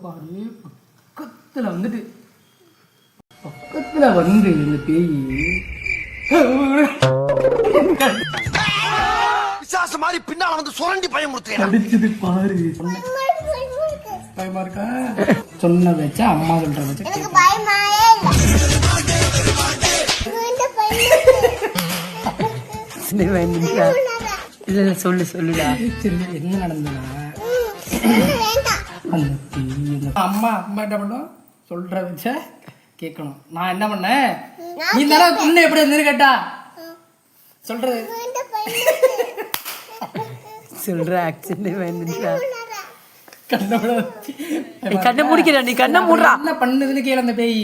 பாரு பக்கத்துல வந்துட்டு பக்கத்துல வந்து இந்த பேய் பிசாசு மாதிரி பின்னால வந்து சுரண்டி பயமுறுத்துறேன். அடிச்சது பாரு. பயமா இருக்கா? சொன்ன வச்ச அம்மா சொல்ற வச்ச இல்ல சொல்லு சொல்லுடா. சரி என்ன நடந்ததுன்னா அந்த பேய் அம்மா அம்மா என்ன பண்ணும் சொல்ற வச்ச கேட்கணும். நான் என்ன பண்ணேன் நீ தானே பொண்ணு எப்படி இருந்துன்னு கேட்டா சொல்றது சொல்ற ஆக்சிடென்ட் வந்துச்சா கண்ணை முடிக்கிறா நீ கண்ணை மூடுறா என்ன பண்ணுதுன்னு கேள அந்த பேய்.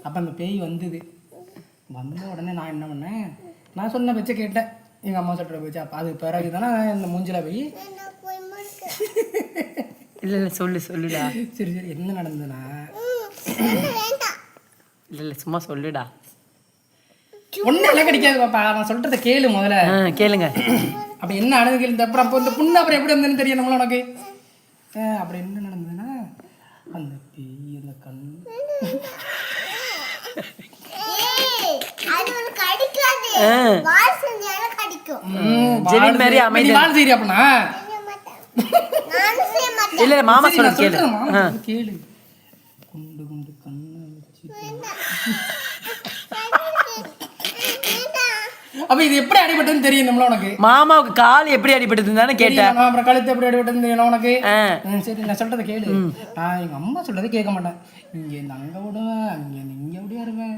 அப்ப அந்த பேய் வந்தது. வந்த உடனே நான் என்ன பண்ணேன் நான் சொன்ன வச்ச கேட்டேன் எங்க அம்மா சொல்ற வச்சு. அப்ப அது பிறகு தானே இந்த மூஞ்சில போய் இல்ல இல்ல சொல்லு சொல்லுடா. சரி சரி என்ன நடந்ததுன்னா இல்ல இல்ல சும்மா சொல்லுடா. ஒன்னும் எல்லாம் கிடைக்காது பாப்பா. நான் சொல்றத கேளு முதல்ல. கேளுங்க. அப்ப என்ன நடந்து கேளு. அப்புறம் அப்போ இந்த புண்ணு அப்புறம் எப்படி வந்ததுன்னு தெரியும் நம்மள உனக்கு. அப்படி என்ன நடந்ததுன்னா அந்த பேய் அந்த கண் இல்ல மாமா சொல்ல கேளு கேளு. குண்டு குண்டு கண்ணை வச்சு அப்ப இது எப்படி அடிபட்டதுன்னு தெரியும் நம்மள உனக்கு. மாமாவுக்கு கால் எப்படி அடிபட்டதுன்னு தானே கேட்டேன். அப்புறம் கழுத்து எப்படி அடிபட்டதுன்னு தெரியும் உனக்கு. சரி நான் சொல்றதை கேளு. நான் எங்க அம்மா சொல்றதை கேட்க மாட்டேன். இங்க இந்த அங்க விடுவேன் அங்க இங்க எப்படியா இருவேன்.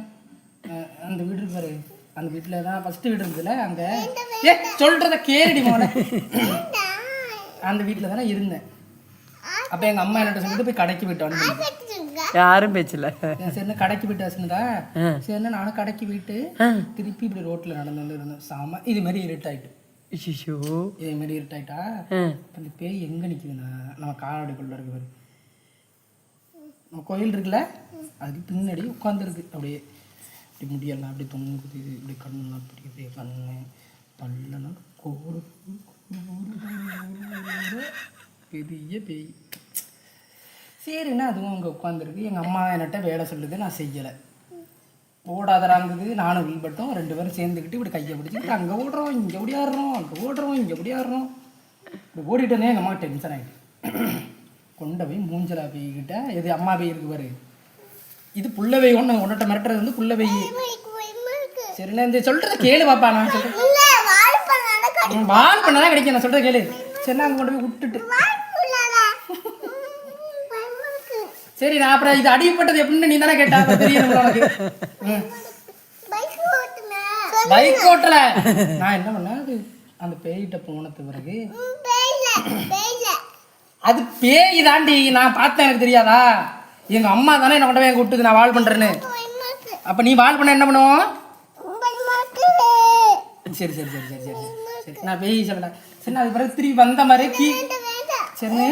அந்த வீடு இருக்கு பாரு அந்த வீட்டுல தான் ஃபர்ஸ்ட் வீடு இருக்குதுல்ல அங்க சொல்றத கேளுடி மோன. அந்த வீட்டுல தானே இருந்தேன். அப்ப எங்க அம்மா என்ன சொல்லிட்டு போய் கடைக்கு போயிட்டு வந்து யாரும் பேச்சல சரி கடைக்கு போயிட்டு வச்சுருந்தா சரி நானும் கடைக்கு போயிட்டு திருப்பி இப்படி ரோட்ல நடந்து வந்து இருந்தேன். சாம இது மாதிரி இருட்டாயிட்டு இதே மாதிரி இருட்டாயிட்டா அந்த பேய் எங்க நிக்குதுன்னா நம்ம காலடிக்குள்ள இருக்கு பாரு நம்ம கோயில் இருக்குல்ல அது பின்னாடி உட்காந்துருக்கு. அப்படியே இப்படி முடியலாம் அப்படி தொங்குது இப்படி கண்ணெல்லாம் அப்படி அப்படியே கண்ணு பல்லெல்லாம் கோடு பெரிய பேய். சரிண்ணா அதுவும் அங்கே உட்காந்துருக்கு. எங்கள் அம்மா என்கிட்ட வேலை சொல்லுது நான் செய்யலை. ஓடாதராங்குது நானும் வீழ்பட்டோம். 2 பேரும் சேர்ந்துக்கிட்டு இப்படி கையை பிடிச்சிக்கிட்டு அங்கே ஓடுறோம் இங்கே ஓடியாடுறோம் அங்கே ஓடுறோம் இங்கே ஓடியாடுறோம். இப்படி ஓடிட்டோன்னே எங்கள் அம்மா டென்ஷன் ஆகிட்டு கொண்ட போய் மூஞ்சலா பேய்கிட்ட எது அம்மா பேய் இருக்கு பாரு இது புள்ள வெய் ஒன்று உன்னிட்ட மிரட்டுறது வந்து புள்ள வெய். சரிண்ணா இந்த சொல்கிறத கேளு பாப்பா. நான் சொல்கிறேன் வால் பண்ணதான் கிடைக்கும். நான் சொல்கிறத கேளு. சரிண்ணா அங்கே கொண்டு போய் விட்டுட்டு சரி நான் அப்புறம் இது அடிப்பட்டது எப்படின்னு நீ தானே கேட்டா தெரியும் உனக்கு. பைக் ஓட்டல நான் என்ன பண்ணேன் அது அந்த பேய்கிட்ட போனது பிறகு அது பேய் தாண்டி நான் பார்த்தேன் எனக்கு தெரியாதா. எங்க அம்மா தானே என்ன கொண்டு போய் விட்டுது நான் வால் பண்றேன்னு. அப்ப நீ வால் பண்ண என்ன பண்ணுவோம். சரி சரி சரி சரி சரி சரி நான் பேய் சொல்லல. சரி அது பிறகு திரும்பி வந்த மாதிரி சரி